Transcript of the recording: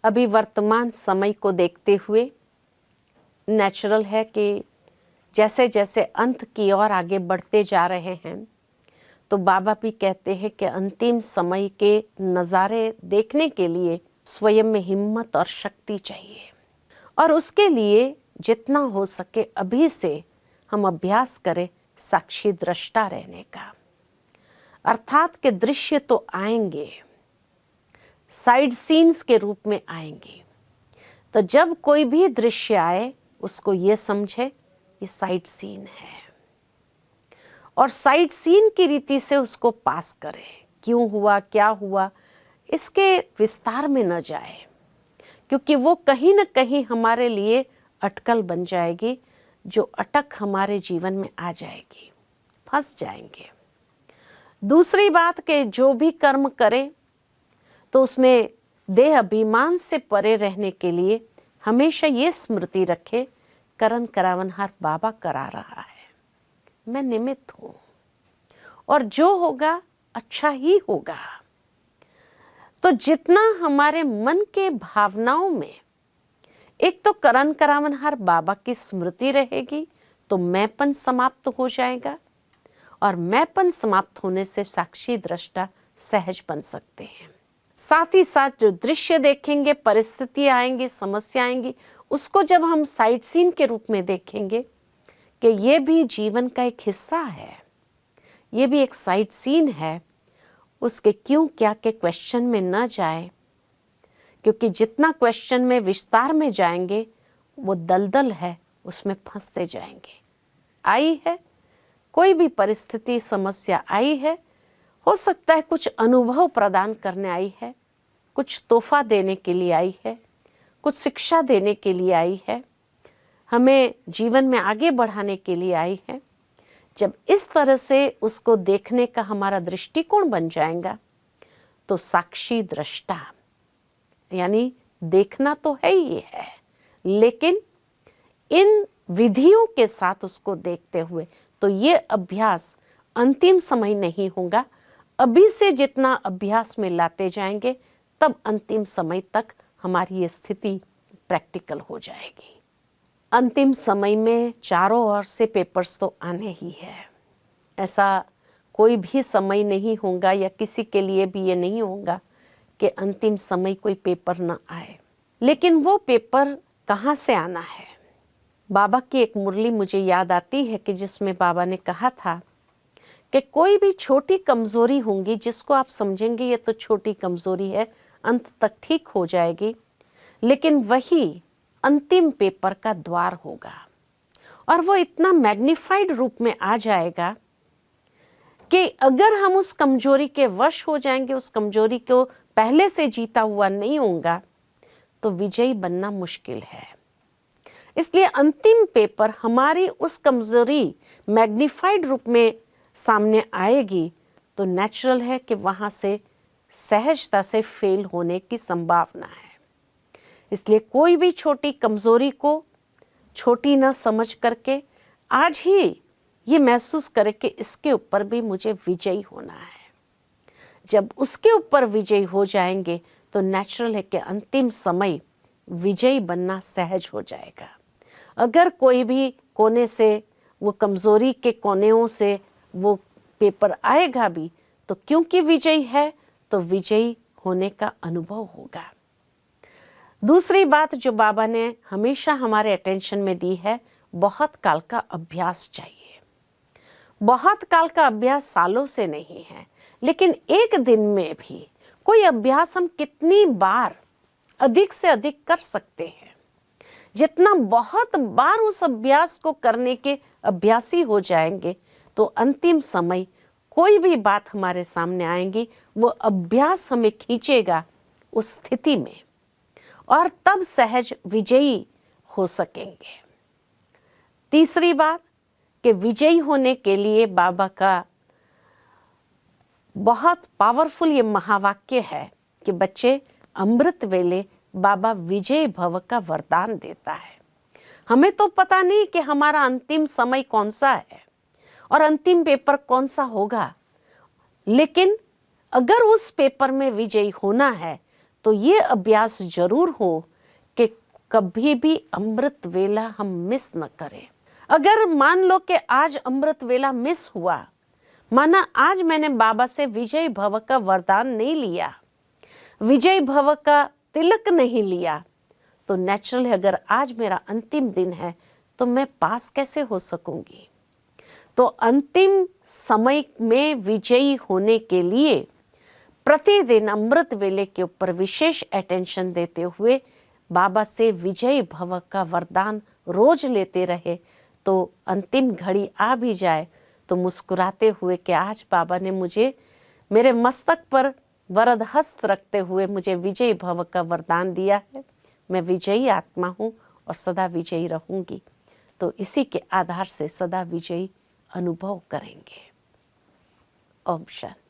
अभी वर्तमान समय को देखते हुए नेचुरल है कि जैसे जैसे अंत की ओर आगे बढ़ते जा रहे हैं, तो बाबा भी कहते हैं कि अंतिम समय के नज़ारे देखने के लिए स्वयं में हिम्मत और शक्ति चाहिए, और उसके लिए जितना हो सके अभी से हम अभ्यास करें साक्षी दृष्टा रहने का। अर्थात के दृश्य तो आएंगे, साइड सीन्स के रूप में आएंगे। तो जब कोई भी दृश्य आए उसको ये समझे ये साइड सीन है, और साइड सीन की रीति से उसको पास करे। क्यों हुआ, क्या हुआ, इसके विस्तार में न जाए, क्योंकि वो कहीं न कहीं हमारे लिए अटकल बन जाएगी, जो अटक हमारे जीवन में आ जाएगी, फंस जाएंगे। दूसरी बात कि जो भी कर्म करे तो उसमें देह अभिमान से परे रहने के लिए हमेशा ये स्मृति रखे, करन करावनहार बाबा करा रहा है, मैं निमित्त हूँ, और जो होगा अच्छा ही होगा। तो जितना हमारे मन के भावनाओं में एक तो करन करावनहार बाबा की स्मृति रहेगी, तो मैंपन समाप्त हो जाएगा, और मैंपन समाप्त होने से साक्षी दृष्टा सहज बन सकते हैं। साथ ही साथ जो दृश्य देखेंगे, परिस्थिति आएंगी, समस्या आएंगी, उसको जब हम साइड सीन के रूप में देखेंगे कि ये भी जीवन का एक हिस्सा है, ये भी एक साइड सीन है, उसके क्यों क्या के क्वेश्चन में न जाए, क्योंकि जितना क्वेश्चन में विस्तार में जाएंगे वो दलदल है, उसमें फंसते जाएंगे। आई है कोई भी परिस्थिति, समस्या आई है, हो सकता है कुछ अनुभव प्रदान करने आई है, कुछ तोहफा देने के लिए आई है, कुछ शिक्षा देने के लिए आई है, हमें जीवन में आगे बढ़ाने के लिए आई है। जब इस तरह से उसको देखने का हमारा दृष्टिकोण बन जाएगा, तो साक्षी दृष्टा यानी देखना तो है ही है, लेकिन इन विधियों के साथ उसको देखते हुए, तो ये अभ्यास अंतिम समय नहीं होगा। अभी से जितना अभ्यास में लाते जाएंगे, तब अंतिम समय तक हमारी ये स्थिति प्रैक्टिकल हो जाएगी। अंतिम समय में चारों ओर से पेपर्स तो आने ही है, ऐसा कोई भी समय नहीं होगा, या किसी के लिए भी ये नहीं होगा कि अंतिम समय कोई पेपर ना आए। लेकिन वो पेपर कहाँ से आना है? बाबा की एक मुरली मुझे याद आती है कि जिसमें बाबा ने कहा था कि कोई भी छोटी कमजोरी होंगी जिसको आप समझेंगे ये तो छोटी कमजोरी है, अंत तक ठीक हो जाएगी, लेकिन वही अंतिम पेपर का द्वार होगा, और वो इतना मैग्निफाइड रूप में आ जाएगा कि अगर हम उस कमजोरी के वश हो जाएंगे, उस कमजोरी को पहले से जीता हुआ नहीं होगा, तो विजयी बनना मुश्किल है। इसलिए अंतिम पेपर हमारी उस कमजोरी मैग्निफाइड रूप में सामने आएगी, तो नेचुरल है कि वहां से सहजता से फेल होने की संभावना है। इसलिए कोई भी छोटी कमजोरी को छोटी न समझ करके आज ही ये महसूस करे कि इसके ऊपर भी मुझे विजयी होना है। जब उसके ऊपर विजयी हो जाएंगे, तो नेचुरल है कि अंतिम समय विजयी बनना सहज हो जाएगा। अगर कोई भी कोने से, वो कमजोरी के कोनेों से वो पेपर आएगा भी, तो क्योंकि विजयी है, तो विजयी होने का अनुभव होगा। दूसरी बात जो बाबा ने हमेशा हमारे अटेंशन में दी है, बहुत काल का अभ्यास चाहिए। बहुत काल का अभ्यास सालों से नहीं है, लेकिन एक दिन में भी कोई अभ्यास हम कितनी बार अधिक से अधिक कर सकते हैं। जितना बहुत बार उस अभ्यास को करने के अभ्यासी हो जाएंगे, तो अंतिम समय कोई भी बात हमारे सामने आएंगी, वो अभ्यास हमें खींचेगा उस स्थिति में, और तब सहज विजयी हो सकेंगे। तीसरी बात कि विजयी होने के लिए बाबा का बहुत पावरफुल ये महावाक्य है कि बच्चे, अमृत वेले बाबा विजय भव का वरदान देता है। हमें तो पता नहीं कि हमारा अंतिम समय कौन सा है और अंतिम पेपर कौन सा होगा, लेकिन अगर उस पेपर में विजयी होना है, तो ये अभ्यास जरूर हो कि कभी भी अमृत वेला हम मिस न करें। अगर मान लो कि आज अमृत वेला मिस हुआ, माना आज मैंने बाबा से विजय भव का वरदान नहीं लिया, विजय भव का तिलक नहीं लिया, तो नेचुरल है अगर आज मेरा अंतिम दिन है तो मैं पास कैसे हो सकूंगी। तो अंतिम समय में विजयी होने के लिए प्रतिदिन अमृत वेले के ऊपर विशेष अटेंशन देते हुए बाबा से विजय भव का वरदान रोज लेते रहे, तो अंतिम घड़ी आ भी जाए तो मुस्कुराते हुए कि आज बाबा ने मुझे मेरे मस्तक पर वरद हस्त रखते हुए मुझे विजय भव का वरदान दिया है, मैं विजयी आत्मा हूँ और सदा विजयी रहूंगी। तो इसी के आधार से सदा विजयी अनुभव करेंगे। ओम शांति।